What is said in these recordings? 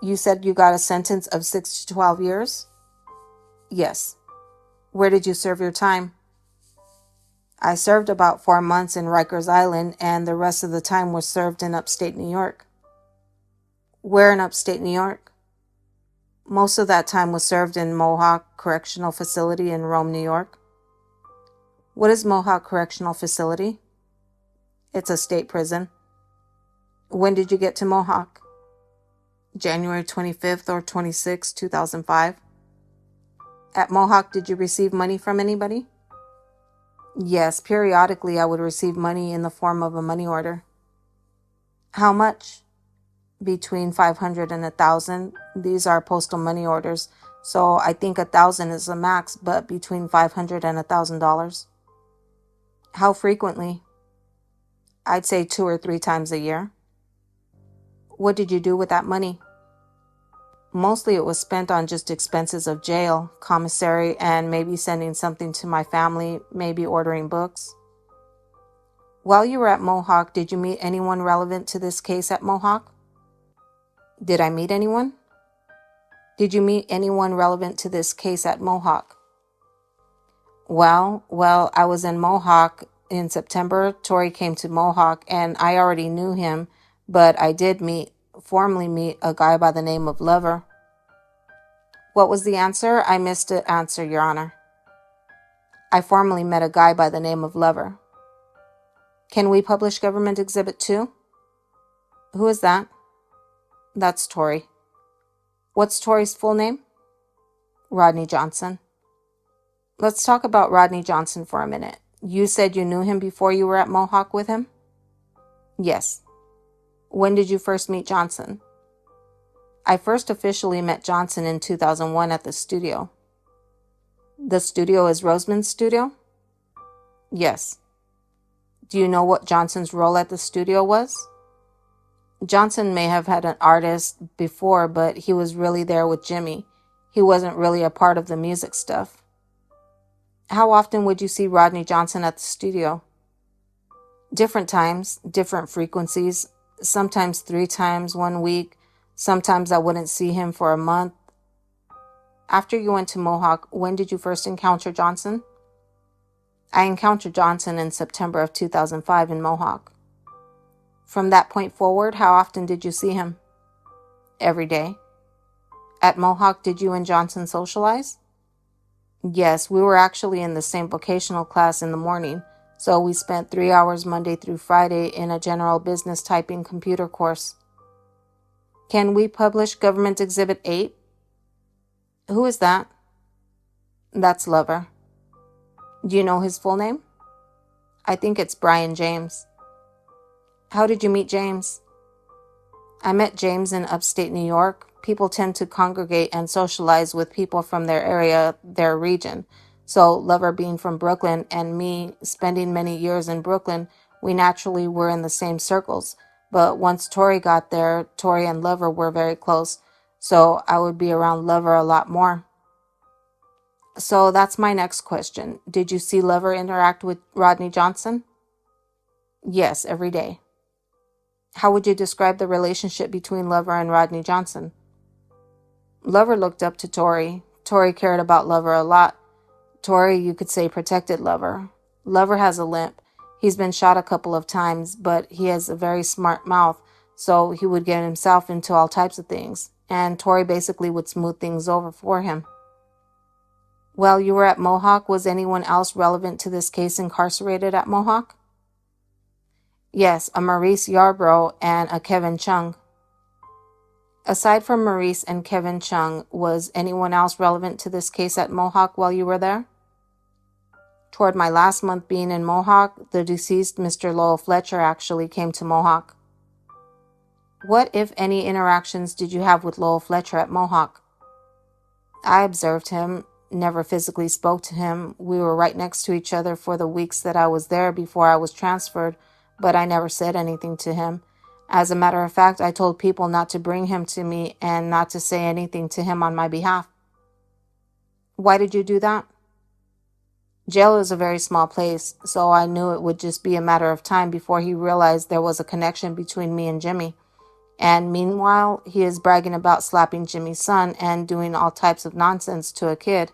You said you got a sentence of 6 to 12 years? Yes. Where did you serve your time? I served about 4 months in Rikers Island, and the rest of the time was served in upstate New York. Where in upstate New York? Most of that time was served in Mohawk Correctional Facility in Rome, New York. What is Mohawk Correctional Facility? It's a state prison. When did you get to Mohawk? January 25th or 26th, 2005. At Mohawk, did you receive money from anybody? Yes, periodically I would receive money in the form of a money order. How much? Between 500 and 1,000. These are postal money orders, so I think 1,000 is the max, but between $500 and $1,000. How frequently? I'd say 2 or 3 times a year. What did you do with that money? Mostly it was spent on just expenses of jail, commissary, and maybe sending something to my family, maybe ordering books. While you were at Mohawk, did you meet anyone relevant to this case at Mohawk? Did I meet anyone? Did you meet anyone relevant to this case at Mohawk? Well, I was in Mohawk in September. Tori came to Mohawk, and I already knew him, but I did formally meet a guy by the name of Lover. What was the answer? I missed the answer, Your Honor. I formally met a guy by the name of Lover. Can we publish Government Exhibit 2? Who is that? That's Tori. What's Tori's full name? Rodney Johnson. Let's talk about Rodney Johnson for a minute. You said you knew him before you were at Mohawk with him? Yes. When did you first meet Johnson? I first officially met Johnson in 2001 at the studio. The studio is Roseman's studio? Yes. Do you know what Johnson's role at the studio was? Johnson may have had an artist before, but he was really there with Jimmy. He wasn't really a part of the music stuff. How often would you see Rodney Johnson at the studio? Different times, different frequencies, sometimes 3 times 1 week. Sometimes I wouldn't see him for a month. After you went to Mohawk, when did you first encounter Johnson? I encountered Johnson in September of 2005 in Mohawk. From that point forward, how often did you see him? Every day. At Mohawk, did you and Johnson socialize? Yes, we were actually in the same vocational class in the morning, so we spent 3 hours Monday through Friday in a general business typing computer course. Can we publish Government Exhibit 8? Who is that? That's Lover. Do you know his full name? I think it's Brian James. How did you meet James? I met James in upstate New York. People tend to congregate and socialize with people from their area, their region. So Lover being from Brooklyn and me spending many years in Brooklyn, we naturally were in the same circles. But once Tori got there, Tori and Lover were very close. So I would be around Lover a lot more. So that's my next question. Did you see Lover interact with Rodney Johnson? Yes, every day. How would you describe the relationship between Lover and Rodney Johnson? Lover looked up to Tori. Tori cared about Lover a lot. Tori, you could say, protected Lover. Lover has a limp. He's been shot a couple of times, but he has a very smart mouth, so he would get himself into all types of things, and Tori basically would smooth things over for him. While you were at Mohawk, was anyone else relevant to this case incarcerated at Mohawk? Yes, a Maurice Yarbrough and a Kevin Chung. Aside from Maurice and Kevin Chung, was anyone else relevant to this case at Mohawk while you were there? Toward my last month being in Mohawk, the deceased Mr. Lowell Fletcher actually came to Mohawk. What, if any, interactions did you have with Lowell Fletcher at Mohawk? I observed him, never physically spoke to him. We were right next to each other for the weeks that I was there before I was transferred, but I never said anything to him. As a matter of fact, I told people not to bring him to me and not to say anything to him on my behalf. Why did you do that? Jail is a very small place, so I knew it would just be a matter of time before he realized there was a connection between me and Jimmy. And meanwhile, he is bragging about slapping Jimmy's son and doing all types of nonsense to a kid.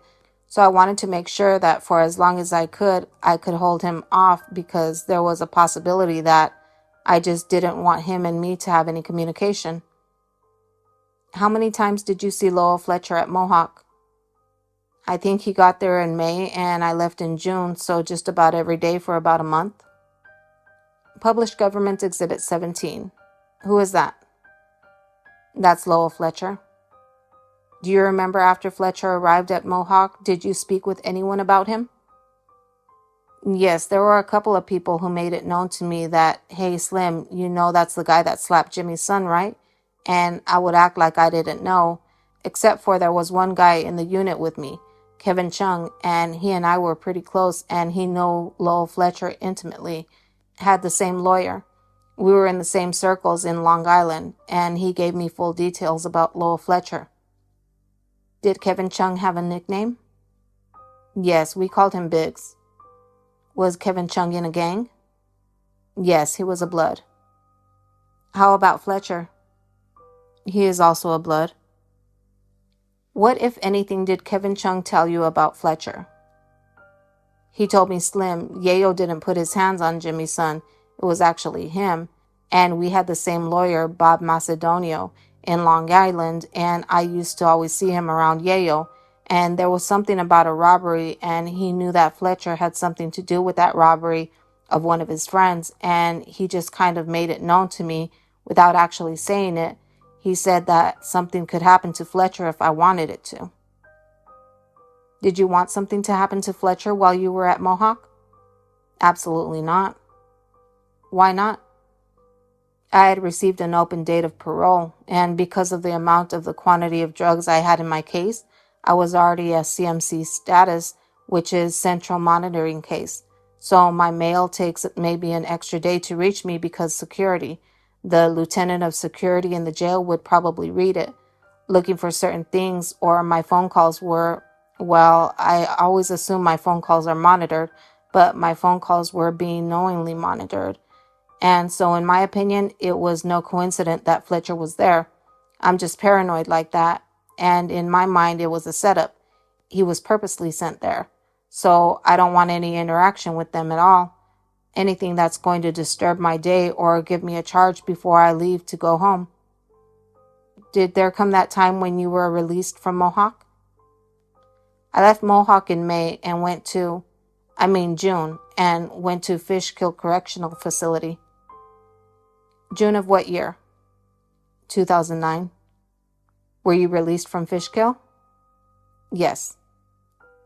So I wanted to make sure that for as long as I could hold him off, because there was a possibility that I just didn't want him and me to have any communication. How many times did you see Lowell Fletcher at Mohawk? I think he got there in May and I left in June, so just about every day for about a month. Published Government Exhibit 17. Who is that? That's Lowell Fletcher. Do you remember after Fletcher arrived at Mohawk, did you speak with anyone about him? Yes, there were a couple of people who made it known to me that, hey, Slim, you know that's the guy that slapped Jimmy's son, right? And I would act like I didn't know, except for there was one guy in the unit with me, Kevin Chung, and he and I were pretty close, and he knew Lowell Fletcher intimately, had the same lawyer. We were in the same circles in Long Island, and he gave me full details about Lowell Fletcher. Did Kevin Chung have a nickname? Yes, we called him Biggs. Was Kevin Chung in a gang? Yes, he was a Blood. How about Fletcher? He is also a Blood. What, if anything, did Kevin Chung tell you about Fletcher? He told me, Slim, Yayo didn't put his hands on Jimmy's son. It was actually him. And we had the same lawyer, Bob Macedonio, in Long Island, and I used to always see him around Yayo. And there was something about a robbery, and he knew that Fletcher had something to do with that robbery of one of his friends, and he just kind of made it known to me without actually saying it. He said that something could happen to Fletcher if I wanted it to. Did you want something to happen to Fletcher while you were at Mohawk? Absolutely not. Why not? I had received an open date of parole, and because of the amount of the quantity of drugs I had in my case, I was already a CMC status, which is Central Monitoring Case. So my mail takes maybe an extra day to reach me because security. The lieutenant of security in the jail would probably read it, looking for certain things, or my phone calls were, well, I always assume my phone calls are monitored, but my phone calls were being knowingly monitored. And so in my opinion, it was no coincidence that Fletcher was there. I'm just paranoid like that. And in my mind, it was a setup. He was purposely sent there. So I don't want any interaction with them at all. Anything that's going to disturb my day or give me a charge before I leave to go home. Did there come that time when you were released from Mohawk? I left Mohawk in May and June, and went to Fishkill Correctional Facility. June of what year? 2009. Were you released from Fishkill? Yes.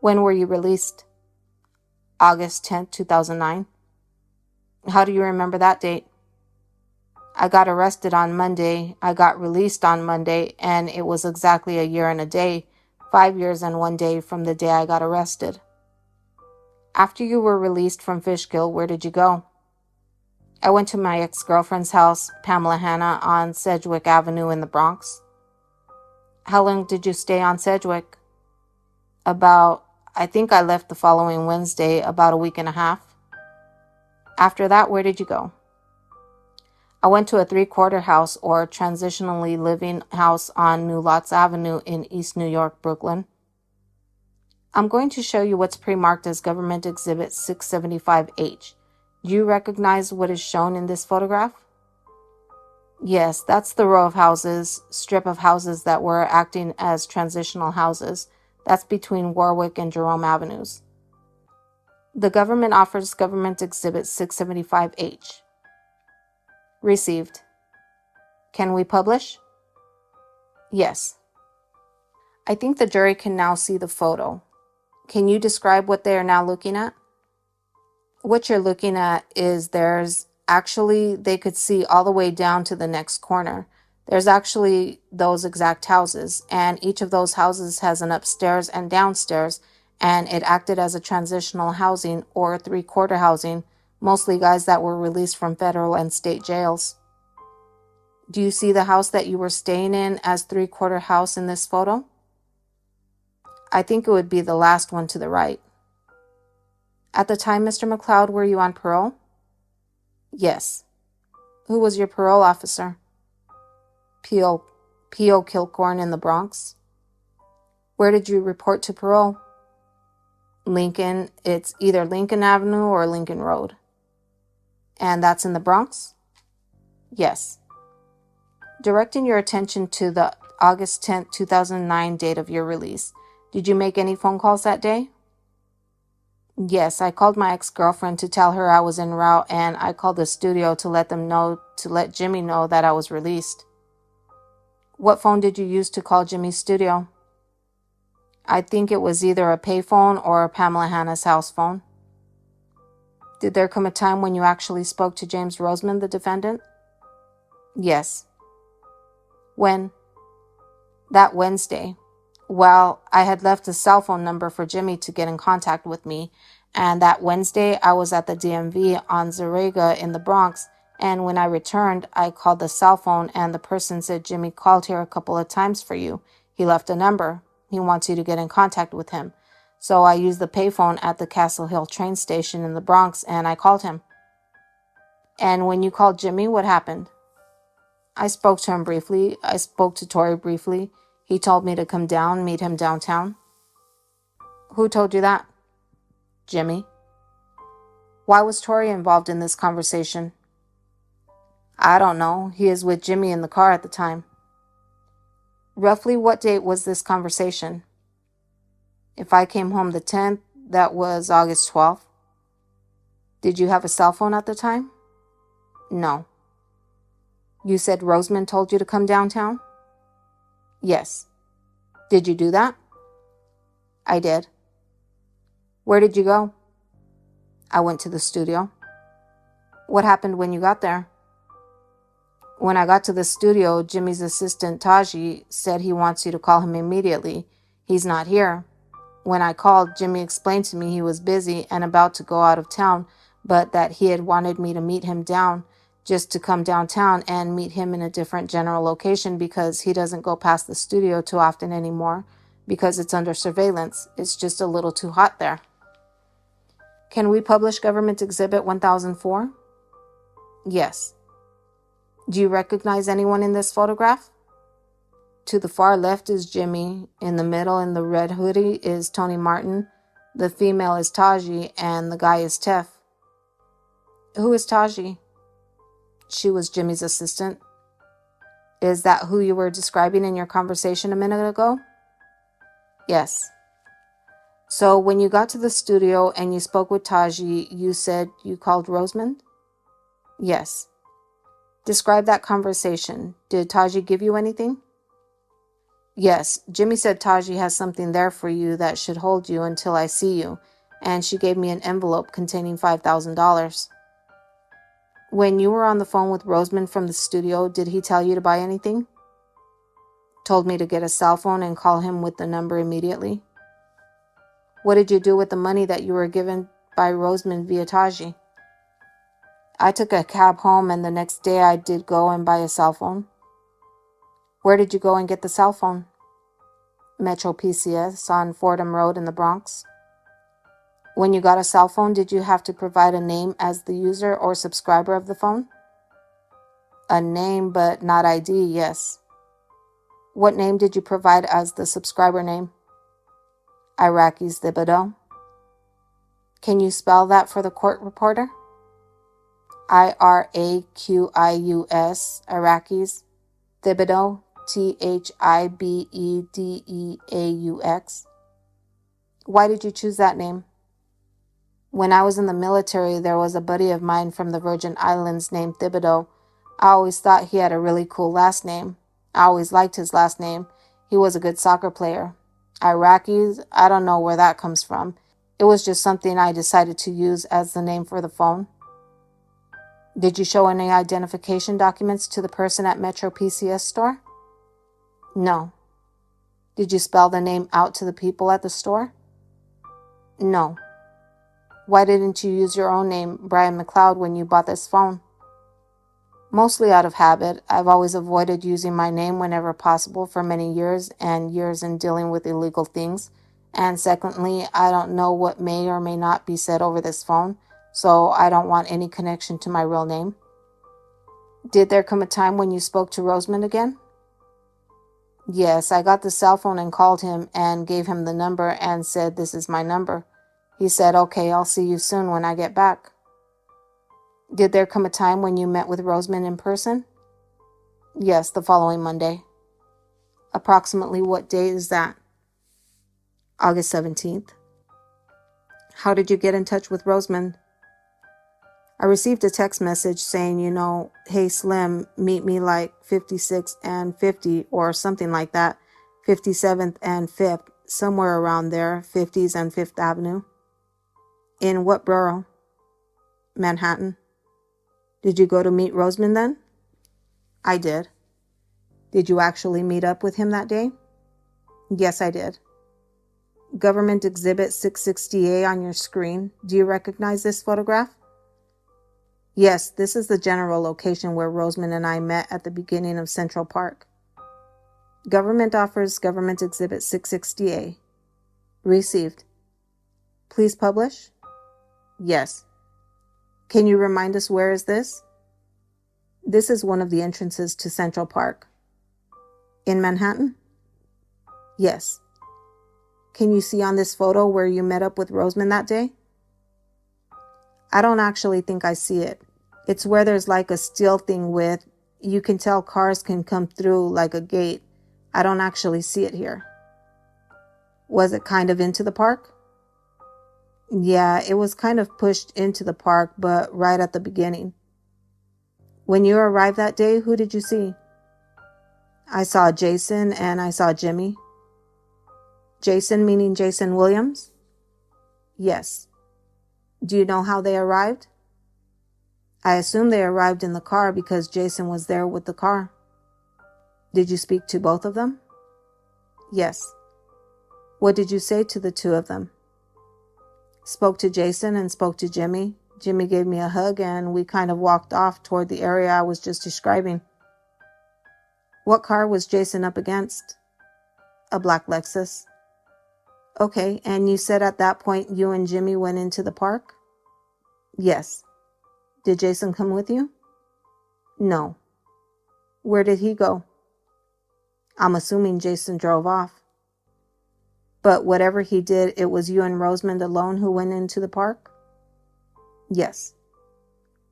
When were you released? August 10th, 2009. How do you remember that date? I got arrested on Monday, I got released on Monday, and it was exactly a year and a day, 5 years and 1 day from the day I got arrested. After you were released from Fishkill, where did you go? I went to my ex-girlfriend's house, Pamela Hanna, on Sedgwick Avenue in the Bronx. How long did you stay on Sedgwick? I think I left the following Wednesday, about a week and a half. After that, where did you go? I went to a 3-quarter house, or transitionally living house, on New Lots Avenue in East New York, Brooklyn. I'm going to show you what's pre-marked as Government Exhibit 675H. Do you recognize what is shown in this photograph? Yes, that's the row of strip of houses that were acting as transitional houses. That's between Warwick and Jerome Avenues. The government offers Government Exhibit 675H. Received. Can we publish? Yes. I think the jury can now see the photo. Can you describe what they are now looking at? What you're looking at is they could see all the way down to the next corner. There's actually those exact houses, and each of those houses has an upstairs and downstairs, and it acted as a transitional housing or 3-quarter housing, mostly guys that were released from federal and state jails. Do you see the house that you were staying in as 3-quarter house in this photo? I think it would be the last one to the right. At the time, Mr. McLeod, were you on parole? Yes. Who was your parole officer? P.O. Kilcorn in the Bronx. Where did you report to parole? Lincoln. It's either Lincoln Avenue or Lincoln Road. And that's in the Bronx? Yes. Directing your attention to the August 10th, 2009 date of your release. Did you make any phone calls that day? Yes, I called my ex-girlfriend to tell her I was en route, and I called the studio to let Jimmy know that I was released. What phone did you use to call Jimmy's studio? I think it was either a payphone or Pamela Hanna's house phone. Did there come a time when you actually spoke to James Roseman, the defendant? Yes. When? That Wednesday. Well, I had left a cell phone number for Jimmy to get in contact with me, and that Wednesday I was at the DMV on Zarega in the Bronx, and when I returned, I called the cell phone and the person said Jimmy called here a couple of times for you. He left a number. He wants you to get in contact with him. So I used the payphone at the Castle Hill train station in the Bronx and I called him. And when you called Jimmy, what happened? I spoke to him briefly. I spoke to Tori briefly. He told me to come down, meet him downtown. Who told you that? Jimmy. Why was Tori involved in this conversation? I don't know. He is with Jimmy in the car at the time. Roughly what date was this conversation? If I came home the 10th, that was August 12th. Did you have a cell phone at the time? No. You said Roseman told you to come downtown? Yes. Did you do that? I did. Where did you go? I went to the studio. What happened when you got there? When I got to the studio, Jimmy's assistant Taji said he wants you to call him immediately. He's not here. When I called, Jimmy explained to me he was busy and about to go out of town, but that he had wanted me to meet him just to come downtown and meet him in a different general location because he doesn't go past the studio too often anymore because it's under surveillance. It's just a little too hot there. Can we publish Government Exhibit 1004? Yes. Do you recognize anyone in this photograph? To the far left is Jimmy. In the middle, in the red hoodie, is Tony Martin. The female is Taji, and the guy is Tef. Who is Taji? She was Jimmy's assistant. Is that who you were describing in your conversation a minute ago? Yes. So when you got to the studio and you spoke with Taji, you said you called Roseman? Yes. Describe that conversation. Did Taji give you anything? Yes. Jimmy said Taji has something there for you that should hold you until I see you, and she gave me an envelope containing $5,000. When you were on the phone with Roseman from the studio, did he tell you to buy anything? Told me to get a cell phone and call him with the number immediately. What did you do with the money that you were given by Roseman via Taji? I took a cab home, and the next day I did go and buy a cell phone. Where did you go and get the cell phone? Metro PCS on Fordham Road in the Bronx. When you got a cell phone, did you have to provide a name as the user or subscriber of the phone? A name, but not ID, yes. What name did you provide as the subscriber name? Iraqi's Thibodeau. Can you spell that for the court reporter? IRAQIUS, Iraqi's Thibodeau, THIBEDEAUX. Why did you choose that name? When I was in the military, there was a buddy of mine from the Virgin Islands named Thibodeau. I always thought he had a really cool last name. I always liked his last name. He was a good soccer player. Iraqis, I don't know where that comes from. It was just something I decided to use as the name for the phone. Did you show any identification documents to the person at Metro PCS store? No. Did you spell the name out to the people at the store? No. Why didn't you use your own name, Brian McLeod, when you bought this phone? Mostly out of habit. I've always avoided using my name whenever possible for many years and years in dealing with illegal things. And secondly, I don't know what may or may not be said over this phone, so I don't want any connection to my real name. Did there come a time when you spoke to Roseman again? Yes, I got the cell phone and called him and gave him the number and said, "This is my number." He said, "Okay, I'll see you soon when I get back." Did there come a time when you met with Roseman in person? Yes, the following Monday. Approximately what day is that? August 17th. How did you get in touch with Roseman? I received a text message saying, "Hey Slim, meet me like 56 and 50 or something like that, 57th and 5th, somewhere around there, 50s and 5th Avenue. In what borough? Manhattan. Did you go to meet Roseman then? I did. Did you actually meet up with him that day? Yes, I did. Government Exhibit 660A on your screen. Do you recognize this photograph? Yes, this is the general location where Roseman and I met at the beginning of Central Park. Government offers Government Exhibit 660A. Received. Please publish? Yes. Can you remind us where is this? This is one of the entrances to Central Park. In Manhattan? Yes. Can you see on this photo where you met up with Roseman that day? I don't actually think I see it. It's where there's like a steel thing with, you can tell cars can come through like a gate. I don't actually see it here. Was it kind of into the park? Yeah, it was kind of pushed into the park, but right at the beginning. When you arrived that day, who did you see? I saw Jason and I saw Jimmy. Jason meaning Jason Williams? Yes. Do you know how they arrived? I assume they arrived in the car because Jason was there with the car. Did you speak to both of them? Yes. What did you say to the two of them? Spoke to Jason and spoke to Jimmy. Jimmy gave me a hug and we kind of walked off toward the area I was just describing. What car was Jason up against? A black Lexus. Okay, and you said at that point you and Jimmy went into the park? Yes. Did Jason come with you? No. Where did he go? I'm assuming Jason drove off. But whatever he did, it was you and Roseman alone who went into the park? Yes.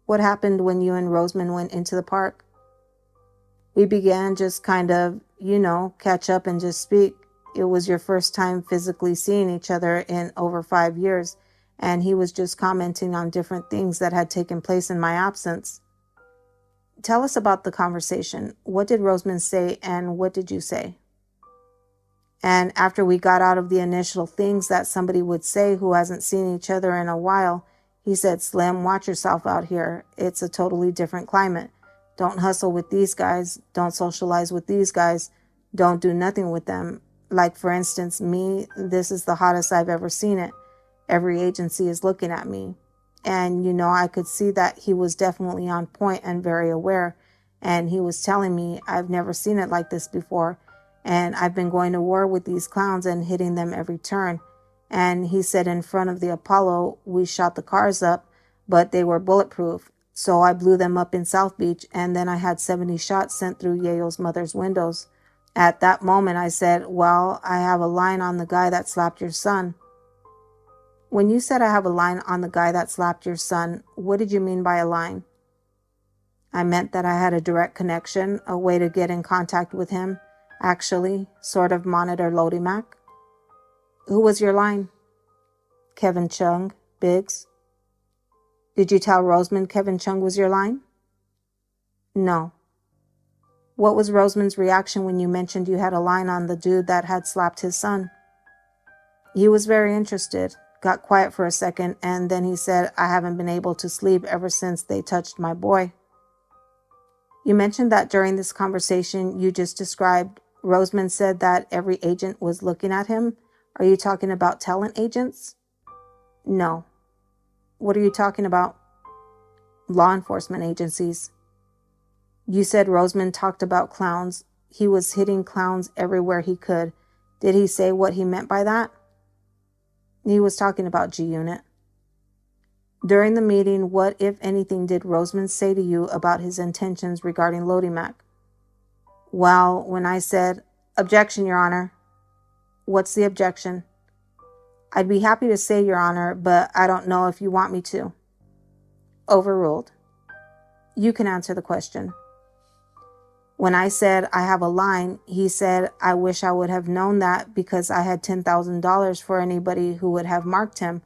What happened when you and Roseman went into the park? We began just kind of, catch up and just speak. It was your first time physically seeing each other in over 5 years, and he was just commenting on different things that had taken place in my absence. Tell us about the conversation. What did Roseman say and what did you say? And after we got out of the initial things that somebody would say who hasn't seen each other in a while, he said, "Slim, watch yourself out here. It's a totally different climate. Don't hustle with these guys. Don't socialize with these guys. Don't do nothing with them. Like, for instance, me, this is the hottest I've ever seen it. Every agency is looking at me." And, I could see that he was definitely on point and very aware. And he was telling me, "I've never seen it like this before. And I've been going to war with these clowns and hitting them every turn." And he said in front of the Apollo, we shot the cars up, but they were bulletproof. So I blew them up in South Beach, and then I had 70 shots sent through Yayo's mother's windows. At that moment, I said, "Well, I have a line on the guy that slapped your son." When you said I have a line on the guy that slapped your son, what did you mean by a line? I meant that I had a direct connection, a way to get in contact with him. Actually, sort of monitor Lodi Mack. Who was your line? Kevin Chung, Biggs. Did you tell Roseman Kevin Chung was your line? No. What was Roseman's reaction when you mentioned you had a line on the dude that had slapped his son? He was very interested, got quiet for a second, and then he said, "I haven't been able to sleep ever since they touched my boy." You mentioned that during this conversation you just described, Roseman said that every agent was looking at him. Are you talking about talent agents? No. What are you talking about? Law enforcement agencies. You said Roseman talked about clowns. He was hitting clowns everywhere he could. Did he say what he meant by that? He was talking about G-Unit. During the meeting, what, if anything, did Roseman say to you about his intentions regarding Lodi Mack? Well, when I said, Objection, Your Honor. What's the objection? I'd be happy to say, Your Honor, but I don't know if you want me to. Overruled. You can answer the question. When I said I have a line, he said, I wish I would have known that because I had $10,000 for anybody who would have marked him.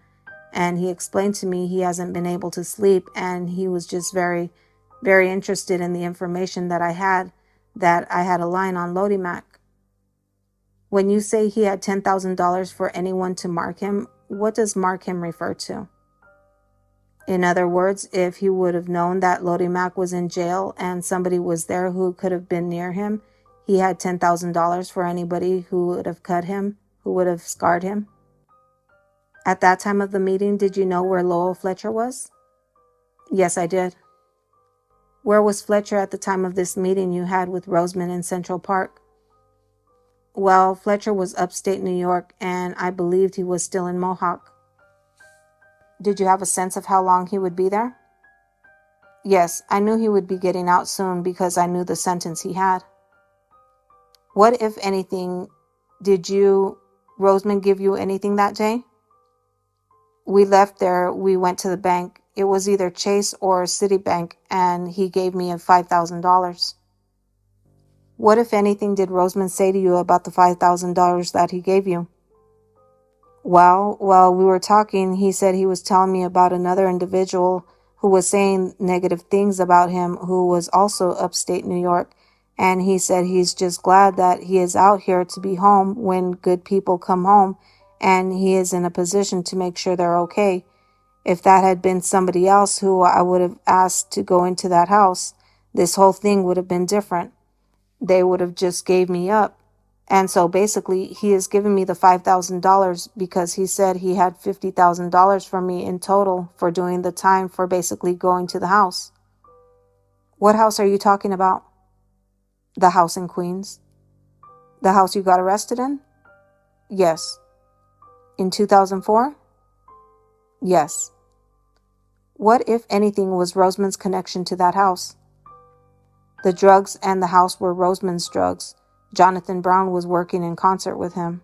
And he explained to me he hasn't been able to sleep, and he was just very, very interested in the information that I had a line on Lodi Mack. When you say he had $10,000 for anyone to mark him, what does mark him refer to? In other words, if he would have known that Lodi Mack was in jail and somebody was there who could have been near him, he had $10,000 for anybody who would have cut him, who would have scarred him. At that time of the meeting, did you know where Lowell Fletcher was? Yes, I did. Where was Fletcher at the time of this meeting you had with Roseman in Central Park? Well, Fletcher was upstate New York, and I believed he was still in Mohawk. Did you have a sense of how long he would be there? Yes, I knew he would be getting out soon because I knew the sentence he had. What, if anything, did Roseman give you anything that day? We left there, we went to the bank. It was either Chase or Citibank, and he gave me $5,000. What, if anything, did Roseman say to you about the $5,000 that he gave you? Well, while we were talking, he said he was telling me about another individual who was saying negative things about him, who was also upstate New York, and he said he's just glad that he is out here to be home when good people come home, and he is in a position to make sure they're okay. If that had been somebody else who I would have asked to go into that house, this whole thing would have been different. They would have just gave me up. And so basically, he has given me the $5,000 because he said he had $50,000 from me in total for doing the time for basically going to the house. What house are you talking about? The house in Queens. The house you got arrested in? Yes. In 2004? Yes. What, if anything, was Roseman's connection to that house? The drugs and the house were Roseman's drugs. Jonathan Brown was working in concert with him.